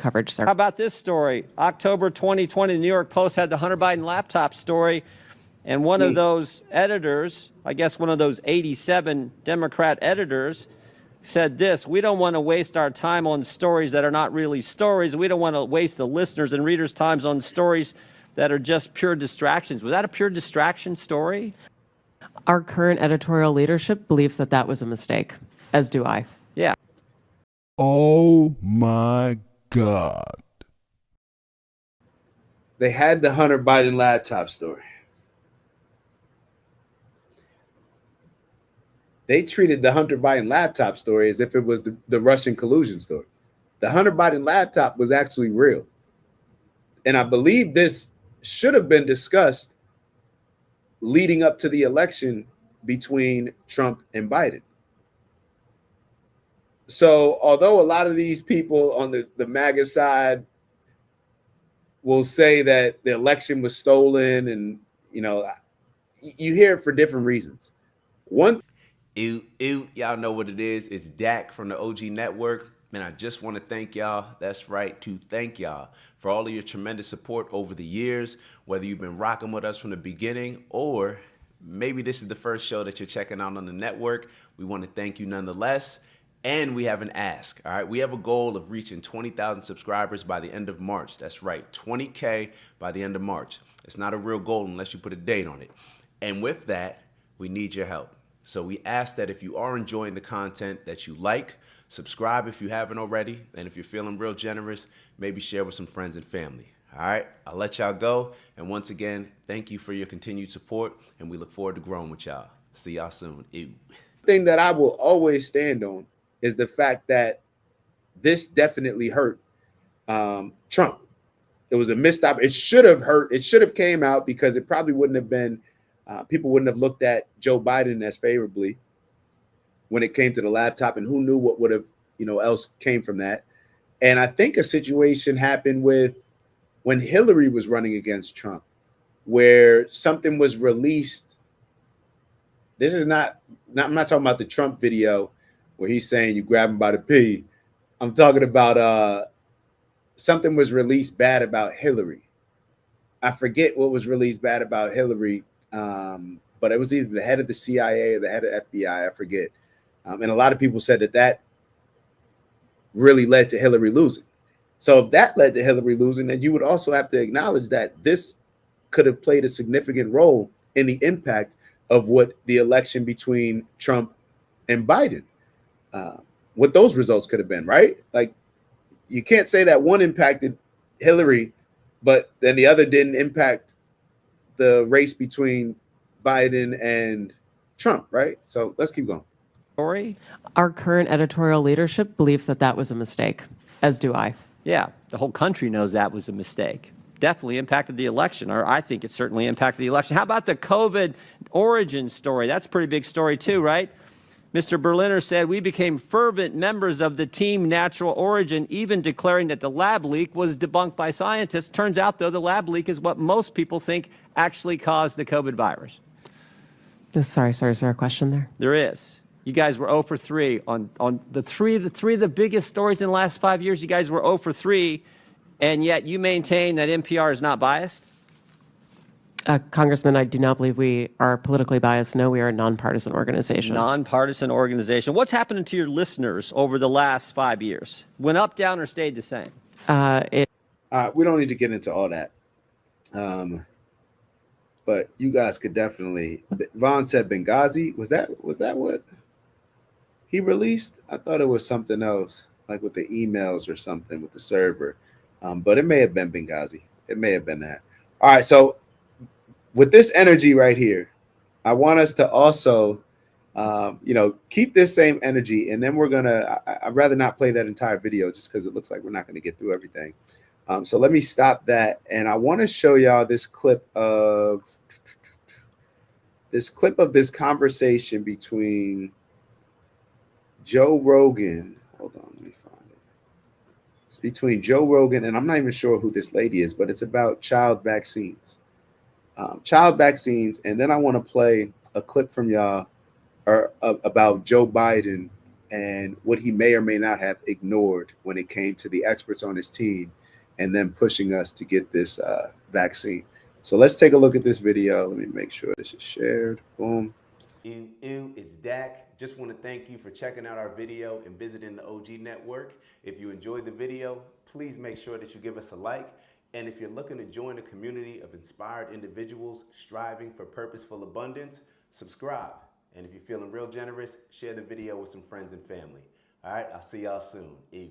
coverage, sir. How about this story? October 2020, the New York Post had the Hunter Biden laptop story. And one of those editors, I guess one of those 87 Democrat editors, said this: we don't want to waste our time on stories that are not really stories. We don't want to waste the listeners' and readers' times on stories that are just pure distractions. Was that a pure distraction story? Our current editorial leadership believes that that was a mistake, as do I. Yeah. Oh my God. They had the Hunter Biden laptop story. They treated the Hunter Biden laptop story as if it was the Russian collusion story. The Hunter Biden laptop was actually real. And I believe this should have been discussed leading up to the election between Trump and Biden. So although a lot of these people on the MAGA side will say that the election was stolen, and you hear it for different reasons. Y'all know what it is. It's Dak from the OG Network. And I just want to thank y'all. That's right, to thank y'all for all of your tremendous support over the years, whether you've been rocking with us from the beginning or maybe this is the first show that you're checking out on the network. We want to thank you nonetheless. And we have an ask, all right? We have a goal of reaching 20,000 subscribers by the end of March. That's right, 20K by the end of March. It's not a real goal unless you put a date on it. And with that, we need your help. So we ask that if you are enjoying the content that you like, subscribe if you haven't already. And if you're feeling real generous, maybe share with some friends and family. All right, I'll let y'all go. And once again, thank you for your continued support. And we look forward to growing with y'all. See y'all soon. Ew. Thing that I will always stand on is the fact that this definitely hurt Trump. It was a missed opportunity. It should have hurt. It should have came out because it probably wouldn't have been, people wouldn't have looked at Joe Biden as favorably when it came to the laptop, and who knew what would have, else came from that. And I think a situation happened with when Hillary was running against Trump, where something was released. This is I'm not talking about the Trump video where he's saying you grab him by the pee. I'm talking about something was released bad about Hillary. I forget what was released bad about Hillary, but it was either the head of the CIA or the head of FBI. I forget. And a lot of people said that really led to Hillary losing. So if that led to Hillary losing, then you would also have to acknowledge that this could have played a significant role in the impact of what the election between Trump and Biden, what those results could have been, right? Like, you can't say that one impacted Hillary, but then the other didn't impact the race between Biden and Trump, right? So let's keep going. Our current editorial leadership believes that that was a mistake, as do I. Yeah, the whole country knows that was a mistake. Definitely impacted the election, or I think it certainly impacted the election. How about the COVID origin story? That's a pretty big story too, right? Mr. Berliner said, we became fervent members of the team natural origin, even declaring that the lab leak was debunked by scientists. Turns out, though, the lab leak is what most people think actually caused the COVID virus. Sorry, is there a question there? There is. You guys were 0 for 3 on the three of the biggest stories in the last 5 years. You guys were 0 for 3, and yet you maintain that NPR is not biased? Congressman, I do not believe we are politically biased. No, we are a nonpartisan organization. Nonpartisan organization. What's happening to your listeners over the last 5 years? Went up, down, or stayed the same? We don't need to get into all that. But you guys could definitely. Vaughn said Benghazi. Was that what he released? I thought it was something else, like with the emails or something with the server. But it may have been Benghazi. It may have been that. All right. So with this energy right here, I want us to also, keep this same energy. And then I'd rather not play that entire video just because it looks like we're not going to get through everything. So let me stop that. And I want to show y'all this clip of this conversation between Joe Rogan. Hold on, let me find it. It's between Joe Rogan, and I'm not even sure who this lady is, but it's about child vaccines. And then I want to play a clip from y'all about Joe Biden and what he may or may not have ignored when it came to the experts on his team and them pushing us to get this vaccine. So let's take a look at this video. Let me make sure this is shared. Boom. Ew, it's Dak. Just want to thank you for checking out our video and visiting the OG Network. If you enjoyed the video, please make sure that you give us a like. And if you're looking to join a community of inspired individuals striving for purposeful abundance, subscribe. And if you're feeling real generous, share the video with some friends and family. All right, I'll see y'all soon. Ew.